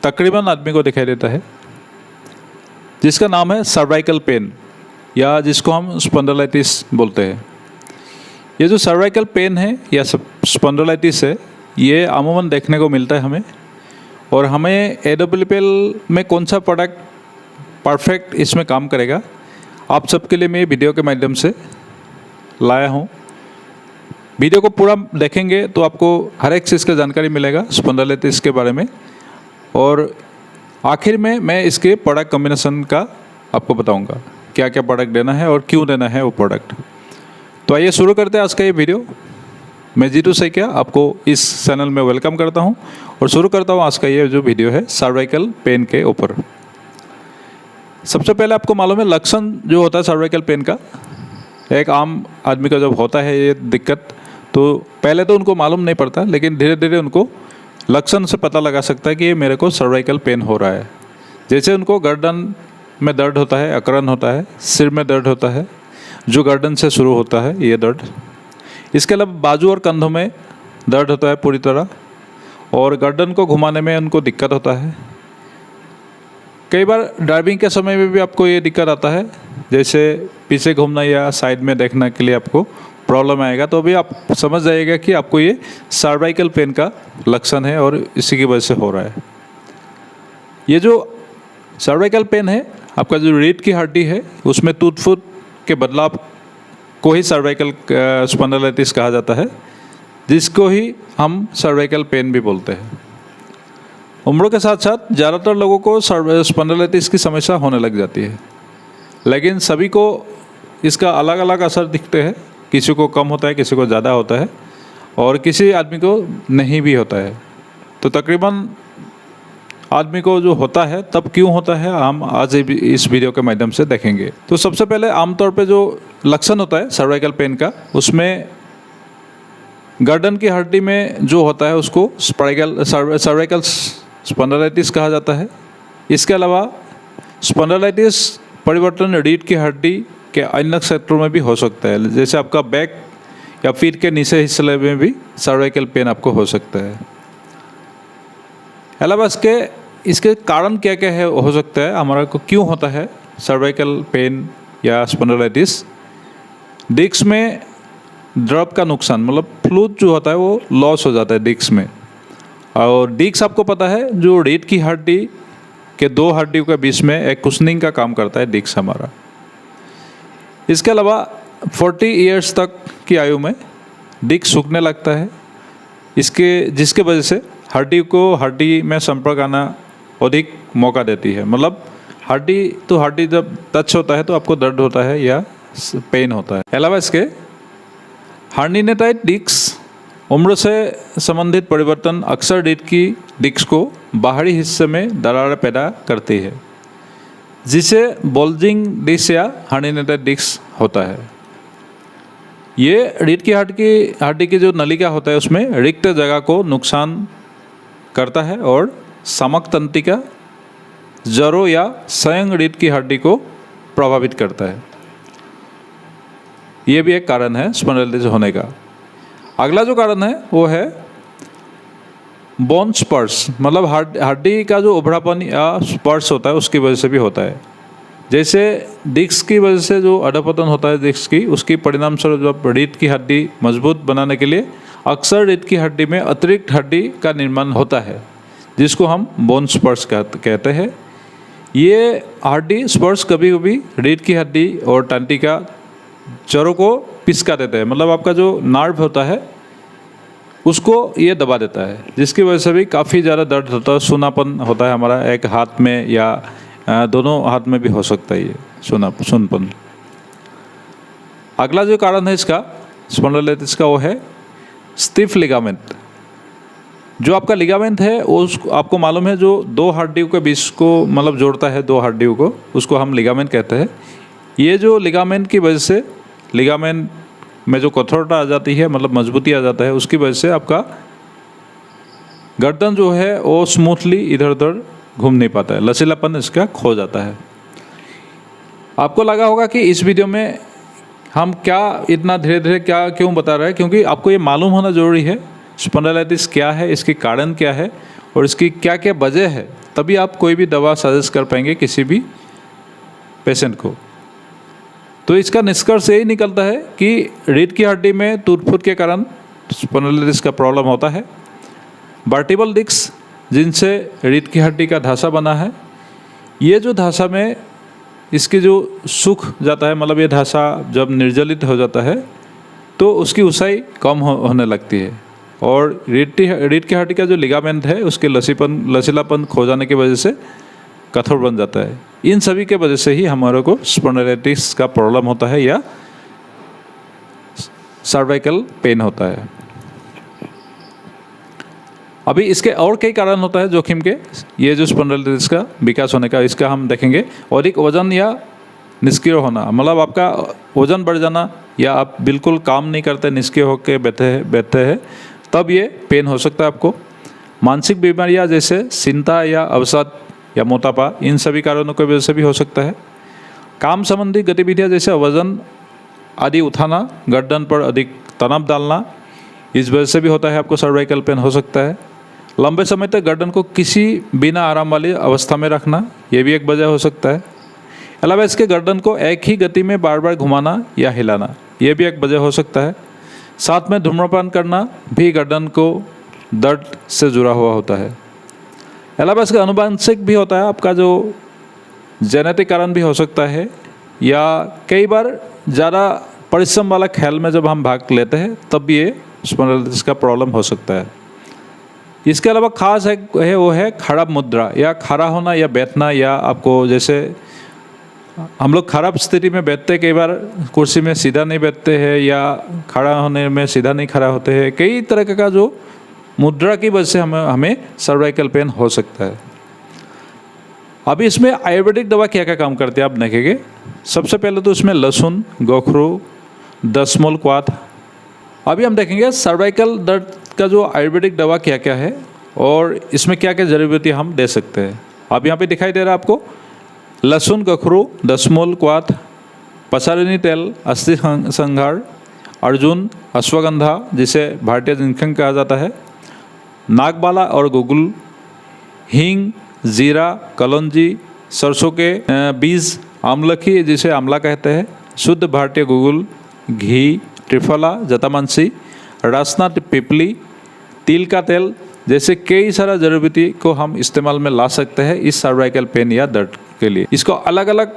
तकरीबन आदमी को दिखाई देता है, जिसका नाम है सर्वाइकल पेन या जिसको हम स्पॉन्डिलाइटिस बोलते हैं। ये जो सर्वाइकल पेन है या स्पॉन्डिलाइटिस है, ये अमूमन देखने को मिलता है हमें। और हमें AWPL में कौन सा प्रोडक्ट परफेक्ट इसमें काम करेगा, आप सबके लिए मैं वीडियो के माध्यम से लाया हूँ। वीडियो को पूरा देखेंगे तो आपको हर एक चीज़ का जानकारी मिलेगा स्पॉन्डिलाइटिस के बारे में, और आखिर में मैं इसके प्रोडक्ट कॉम्बिनेशन का आपको बताऊंगा क्या क्या प्रोडक्ट देना है और क्यों देना है वो प्रोडक्ट। तो आइए शुरू करते हैं आज का ये वीडियो। मैं जीतू सैकिया आपको इस चैनल में वेलकम करता हूं और शुरू करता हूं आज का ये जो वीडियो है सर्वाइकल पेन के ऊपर। सबसे पहले आपको मालूम है लक्षण जो होता है सर्वाइकल पेन का, एक आम आदमी का जब होता है ये दिक्कत, तो पहले तो उनको मालूम नहीं पड़ता, लेकिन धीरे धीरे उनको लक्षण से पता लगा सकता है कि ये मेरे को सर्वाइकल पेन हो रहा है। जैसे उनको गर्दन में दर्द होता है, अकड़न होता है, सिर में दर्द होता है जो गर्दन से शुरू होता है ये दर्द। इसके अलावा बाजू और कंधों में दर्द होता है पूरी तरह, और गर्दन को घुमाने में उनको दिक्कत होता है। कई बार ड्राइविंग के समय में भी आपको ये दिक्कत आता है, जैसे पीछे घूमना या साइड में देखने के लिए आपको प्रॉब्लम आएगा, तो अभी आप समझ जाइएगा कि आपको ये सर्वाइकल पेन का लक्षण है और इसी की वजह से हो रहा है। ये जो सर्वाइकल पेन है, आपका जो रीढ़ की हड्डी है उसमें टूट फूट के बदलाव को ही सर्वाइकल स्पॉन्डिलाइटिस कहा जाता है, जिसको ही हम सर्वाइकल पेन भी बोलते हैं। उम्र के साथ साथ ज़्यादातर लोगों को स्पॉन्डिलाइटिस की समस्या होने लग जाती है, लेकिन सभी को इसका अलग अलग असर दिखते हैं। किसी को कम होता है, किसी को ज़्यादा होता है, और किसी आदमी को नहीं भी होता है। तो तकरीबन आदमी को जो होता है तब क्यों होता है हम आज इस वीडियो के माध्यम से देखेंगे। तो सबसे पहले आमतौर पे जो लक्षण होता है सर्वाइकल पेन का, उसमें गर्दन की हड्डी में जो होता है उसको सर्वाइकल स्पॉन्डिलाइटिस कहा जाता है। इसके अलावा स्पॉन्डिलाइटिस परिवर्तन रीढ़ की हड्डी के अन्य क्षेत्रों में भी हो सकता है, जैसे आपका बैक या पीठ के नीचे हिस्से में भी सर्वाइकल पेन आपको हो सकता है। अलावा इसके कारण क्या क्या है हो सकता है, हमारा को क्यों होता है सर्वाइकल पेन या स्पॉन्डिलाइटिस। डिस्क में द्रव का नुकसान, मतलब फ्लूइड जो होता है वो लॉस हो जाता है डिस्क में। और डिस्क आपको पता है जो रीढ़ की हड्डी के दो हड्डियों के बीच में एक कुशनिंग का काम करता है डिस्क हमारा। इसके अलावा 40 इयर्स तक की आयु में डिस्क सूखने लगता है, जिसके वजह से हड्डी को हड्डी में संपर्क आना अधिक मौका देती है। मतलब हड्डी तो हड्डी जब टच होता है तो आपको दर्द होता है या पेन होता है। अलावा इसके हर्निएटेड डिस्क उम्र से संबंधित परिवर्तन अक्सर रीढ़ की डिस्क को बाहरी हिस्से में दरार पैदा करती है, जिसे बल्जिंग डिस्क या हर्निएटेड डिस्क होता है। ये रीढ़ की हड्डी की जो नलिका होता है उसमें रिक्त जगह को नुकसान करता है और समक तंत्रिका जड़ों या संयंग रीढ़ की हड्डी को प्रभावित करता है। ये भी एक कारण है स्पॉन्डिलाइटिस होने का। अगला जो कारण है वो है बोन स्पर्श, मतलब हड्डी का जो उभरापन या स्पर्श होता है उसकी वजह से भी होता है। जैसे डिस्क की वजह से जो अधपतन होता है डिस्क की, उसकी परिणाम स्वरूप जब रीढ़ की हड्डी मजबूत बनाने के लिए अक्सर रीढ़ की हड्डी में अतिरिक्त हड्डी का निर्माण होता है, जिसको हम बोन स्पर्श कहते हैं। ये हड्डी स्पर्श कभी कभी रीढ़ की हड्डी और तंत्रिका जड़ों को पिसका देता है, मतलब आपका जो नर्व होता है उसको ये दबा देता है, जिसकी वजह से भी काफ़ी ज़्यादा दर्द होता है, सूनापन होता है हमारा एक हाथ में या दोनों हाथ में भी हो सकता है ये सुनपन। अगला जो कारण है इसका स्पॉन्डिलाइटिस का वो है स्टिफ लिगामेंट। जो आपका लिगामेंट है वो आपको मालूम है जो दो हड्डियों के बीच को मतलब जोड़ता है दो हड्डियों को, उसको हम लिगामेंट कहते हैं। ये जो लिगामेंट की वजह से लिगामेंट में जो कठोरता आ जाती है, मतलब मजबूती आ जाता है, उसकी वजह से आपका गर्दन जो है वो स्मूथली इधर उधर घूम नहीं पाता है, लचीलापन इसका खो जाता है। आपको लगा होगा कि इस वीडियो में हम क्या इतना धीरे धीरे क्या क्यों बता रहे हैं, क्योंकि आपको ये मालूम होना ज़रूरी है स्पॉन्डिलाइटिस क्या है, इसके कारण क्या है और इसकी क्या क्या वजह है, तभी आप कोई भी दवा सजेस्ट कर पाएंगे किसी भी पेशेंट को। तो इसका निष्कर्ष यही निकलता है कि रीढ़ की हड्डी में टूट-फूट के कारण स्पॉन्डिलोलिटिस का प्रॉब्लम होता है। वर्टिबल डिस्क जिनसे रीढ़ की हड्डी का ढांचा बना है, ये जो ढांचा में इसकी जो सूख जाता है, मतलब ये ढांचा जब निर्जलित हो जाता है तो उसकी ऊंचाई कम होने लगती है और रीढ़ की हड्डी का जो लिगामेंट है उसके लचीलापन खो जाने की वजह से कठोर बन जाता है। इन सभी के वजह से ही हमारे को स्पॉन्डिलोलिटिस का प्रॉब्लम होता है या सर्वाइकल पेन होता है। अभी इसके और कई कारण होता है जोखिम के, ये जो स्पॉन्डिलोलिटिस का विकास होने का, इसका हम देखेंगे। अधिक वजन या निष्क्रिय होना, मतलब आपका वजन बढ़ जाना या आप बिल्कुल काम नहीं करते, निष्क्रिय होकर बैठे हैं, तब ये पेन हो सकता है आपको। मानसिक बीमारियां जैसे चिंता या अवसाद या मोटापा, इन सभी कारणों की वजह से भी हो सकता है। काम संबंधी गतिविधियां जैसे वजन आदि उठाना, गर्दन पर अधिक तनाव डालना, इस वजह से भी होता है, आपको सर्वाइकल पेन हो सकता है। लंबे समय तक गर्दन को किसी बिना आराम वाली अवस्था में रखना, ये भी एक वजह हो सकता है। अलावा इसके गर्दन को एक ही गति में बार बार घुमाना या हिलाना, ये भी एक वजह हो सकता है। साथ में धूम्रपान करना भी गर्दन को दर्द से जुड़ा हुआ होता है। अलावा इसका आनुवंशिक भी होता है, आपका जो जेनेटिक कारण भी हो सकता है, या कई बार ज़्यादा परिश्रम वाला खेल में जब हम भाग लेते हैं तब भी ये स्पॉन्डिलोलिटिस का प्रॉब्लम हो सकता है। इसके अलावा खास है वो है खराब मुद्रा या खड़ा होना या बैठना, या आपको जैसे हम लोग खराब स्थिति में बैठते हैं, कई बार कुर्सी में सीधा नहीं बैठते हैं या खड़ा होने में सीधा नहीं खड़ा होते हैं, कई तरह का जो मुद्रा की वजह से हमें सर्वाइकल पेन हो सकता है। अभी इसमें आयुर्वेदिक दवा क्या क्या काम करती है आप देखेंगे। सबसे पहले तो इसमें लहसुन, गोखरू, दशमूल, क्वाथ। अभी हम देखेंगे सर्वाइकल दर्द का जो आयुर्वेदिक दवा क्या क्या है और इसमें क्या क्या जड़ी बूटियाँ हम दे सकते हैं। अब यहाँ पे दिखाई दे रहा है आपको लहसुन, गोखरू, दशमूल, क्वाथ, पसारिनी तेल, अस्थि संघार, अर्जुन, अश्वगंधा जिसे भारतीय जिंखंग कहा जाता है, नागबाला और गुगुल, हींग, जीरा, कलौंजी, सरसों के बीज, आमलकी जिसे आंवला कहते हैं, शुद्ध भारतीय गुगुल, घी, त्रिफला, जटामांसी, रासना, पिपली, तिल का तेल जैसे कई सारा जड़ी बूटी को हम इस्तेमाल में ला सकते हैं इस सर्वाइकल पेन या दर्द के लिए। इसको अलग अलग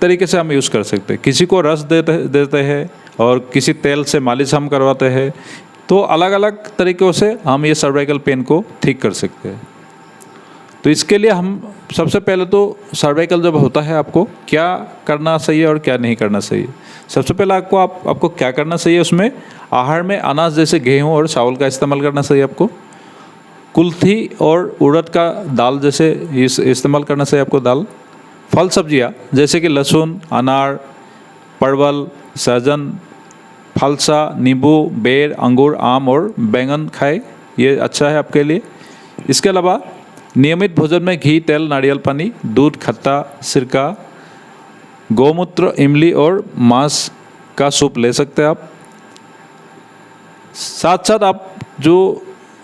तरीके से हम यूज़ कर सकते हैं। किसी को रस देते हैं और किसी तेल से मालिश हम करवाते हैं, तो अलग अलग तरीक़ों से हम ये सर्वाइकल पेन को ठीक कर सकते हैं। तो इसके लिए हम सबसे पहले तो सर्वाइकल जब होता है आपको क्या करना चाहिए और क्या नहीं करना चाहिए। सबसे पहले आपको क्या करना चाहिए, उसमें आहार में अनाज जैसे गेहूँ और चावल का इस्तेमाल करना चाहिए आपको। कुल्थी और उड़द का दाल जैसे इस्तेमाल करना चाहिए आपको दाल। फल सब्जियाँ जैसे कि लहसुन, अनार, परवल, सहजन, फलसा, नींबू, बेर, अंगूर, आम और बैंगन खाए, ये अच्छा है आपके लिए। इसके अलावा नियमित भोजन में घी, तेल, नारियल पानी, दूध, खट्टा, सिरका, गौमूत्र, इमली और मांस का सूप ले सकते हैं आप। साथ साथ आप जो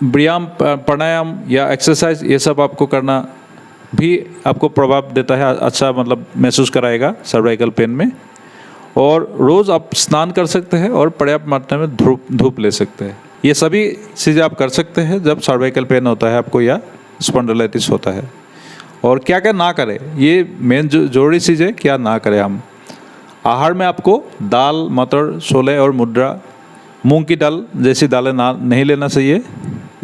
व्यायाम, प्राणायाम या एक्सरसाइज ये सब आपको करना भी आपको प्रभाव देता है, अच्छा मतलब महसूस कराएगा सर्वाइकल पेन में। और रोज़ आप स्नान कर सकते हैं और पर्याप्त मात्रा में धूप ले सकते हैं। ये सभी चीज़ें आप कर सकते हैं जब सर्वाइकल पेन होता है आपको या स्पॉन्डिलोलिटिस होता है। और क्या क्या ना करें, ये मेन जरूरी चीज़ है, क्या ना करें हम। आहार में आपको दाल, मटर, छोले और मुद्रा, मूंग की दाल जैसी दालें नहीं लेना चाहिए।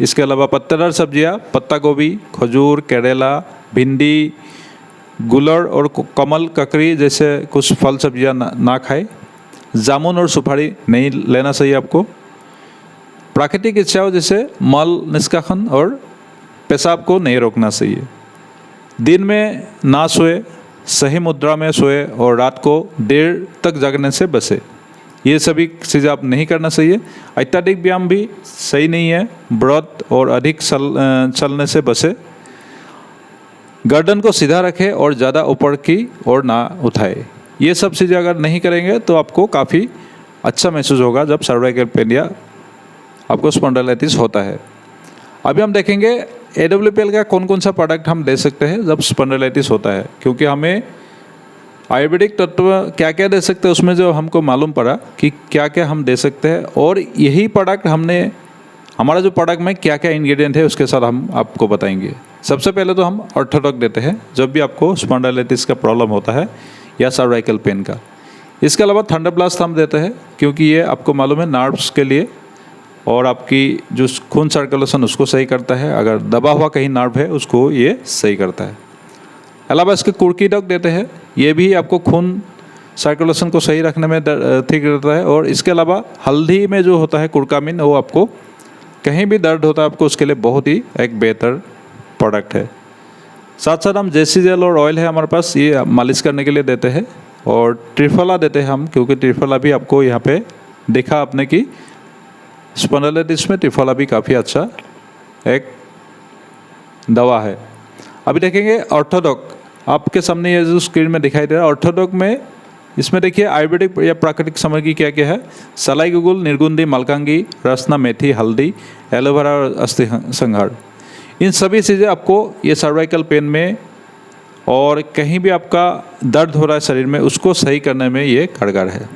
इसके अलावा पत्तेदार सब्जियां, पत्ता गोभी, खजूर, करेला, भिंडी, गुलर और कमल, ककड़ी जैसे कुछ फल सब्जियां ना खाएं। जामुन और सुपारी नहीं लेना चाहिए आपको। प्राकृतिक इच्छाओं जैसे मल निष्कासन और पेशाब को नहीं रोकना चाहिए। दिन में ना सोए, सही मुद्रा में सोए और रात को देर तक जगने से बचे। ये सभी चीज़ें आप नहीं करना चाहिए। अत्यधिक व्यायाम भी सही नहीं है। व्रत और अधिक चलने से बचे। गर्दन को सीधा रखें और ज़्यादा ऊपर की ओर ना उठाए। ये सब चीज़ें अगर नहीं करेंगे तो आपको काफ़ी अच्छा महसूस होगा जब सर्वाइकल पेन या आपको स्पॉन्डिलोलिटिस होता है। अभी हम देखेंगे AWPL का कौन कौन सा प्रोडक्ट हम दे सकते हैं जब स्पॉन्डिलाइटिस होता है, क्योंकि हमें आयुर्वेदिक तत्व क्या क्या दे सकते हैं उसमें जो हमको मालूम पड़ा कि क्या क्या हम दे सकते हैं, और यही प्रोडक्ट हमारा जो प्रोडक्ट में क्या क्या इंग्रेडिएंट है उसके साथ हम आपको बताएंगे। सबसे पहले तो हम ऑर्थोडॉक देते हैं जब भी आपको स्पॉन्डिलाइटिस का प्रॉब्लम होता है या सर्वाइकल पेन का। इसके अलावा थंडरब्लास्ट हम देते हैं क्योंकि ये आपको मालूम है नर्व्स के लिए और आपकी जो खून सर्कुलेशन उसको सही करता है, अगर दबा हुआ कहीं नर्व है उसको ये सही करता है। अलावा इसके कुर्कीडॉक देते हैं, ये भी आपको खून सर्कुलेशन को सही रखने में ठीक रहता है। और इसके अलावा हल्दी में जो होता है कुर्कामिन, वो आपको कहीं भी दर्द होता है आपको उसके लिए बहुत ही एक बेहतर प्रोडक्ट है। साथ साथ हम जेसी जेल और ऑयल है हमारे पास, ये मालिश करने के लिए देते हैं। और ट्रिफला देते हैं हम, क्योंकि ट्रिफला भी आपको यहाँ पे देखा आपने कि स्पॉन्डिलाइटिस में ट्रिफला भी काफ़ी अच्छा एक दवा है। अभी देखेंगे ऑर्थोडॉक, आपके सामने ये जो स्क्रीन में दिखाई दे रहा है ऑर्थोडॉक में, इसमें देखिए आयुर्वेदिक या प्राकृतिक सामग्री क्या क्या है। सलाई गुगुल, निर्गुंदी, मलकांगी, रसना, मेथी, हल्दी, एलोवेरा और अस्थि संहार, इन सभी चीज़ें आपको ये सर्वाइकल पेन में और कहीं भी आपका दर्द हो रहा है शरीर में उसको सही करने में ये कारगर है।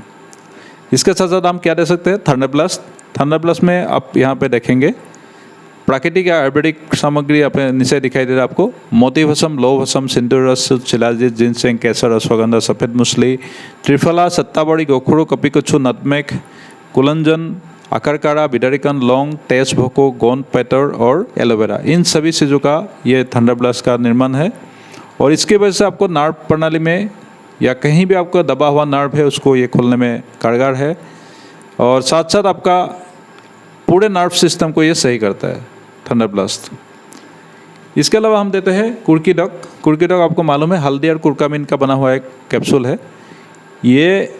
इसके साथ साथ हम क्या दे सकते हैं, थंडरब्लास्ट। थंडरब्लास्ट में आप यहाँ पे देखेंगे प्राकृतिक या आयुर्वेदिक सामग्री अपने नीचे दिखाई दे रहा है आपको। मोती भस्म, लौह भस्म, सिंदूर रस, शिलाजीत, जिनसेंग, केसर, अश्वगंधा, सफ़ेद मूसली, त्रिफला, सत्ताबड़ी, गोखरू, कपिकच्छु, नटमेग, कुलंजन, अकरकारा, बिडरिकन, लौंग, तेज भोको, गोंद पैटर और एलोवेरा, इन सभी चीज़ों का ये थंडरब्लास्ट का निर्माण है। और इसकी वजह से आपको नर्व प्रणाली में या कहीं भी आपका दबा हुआ नर्व है उसको ये खोलने में कारगर है। और साथ साथ आपका पूरे नर्व सिस्टम को ये सही करता है थंडरब्लास्ट। इसके अलावा हम देते हैं कुर्कीडॉक। कुर्कीडॉक आपको मालूम है हल्दी और कुर्कामिन का बना हुआ एक कैप्सूल है। ये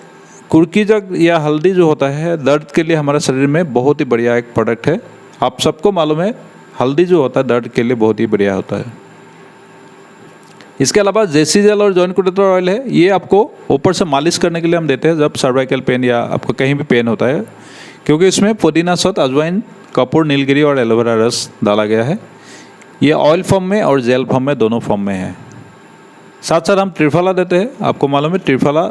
कुर्कीडॉक या हल्दी जो होता है दर्द के लिए हमारे शरीर में बहुत ही बढ़िया एक प्रोडक्ट है। आप सबको मालूम है हल्दी जो होता है दर्द के लिए बहुत ही बढ़िया होता है। इसके अलावा जेसी जेल और जॉइंट कुटेटर ऑयल है, ये आपको ऊपर से मालिश करने के लिए हम देते हैं जब सर्वाइकल पेन या आपको कहीं भी पेन होता है, क्योंकि इसमें पुदीना, शहद, अजवाइन, कपूर, नीलगिरी और एलोवेरा रस डाला गया है। ये ऑयल फॉर्म में और जेल फॉर्म में दोनों फॉर्म में है। साथ साथ हम त्रिफला देते हैं, आपको मालूम है त्रिफला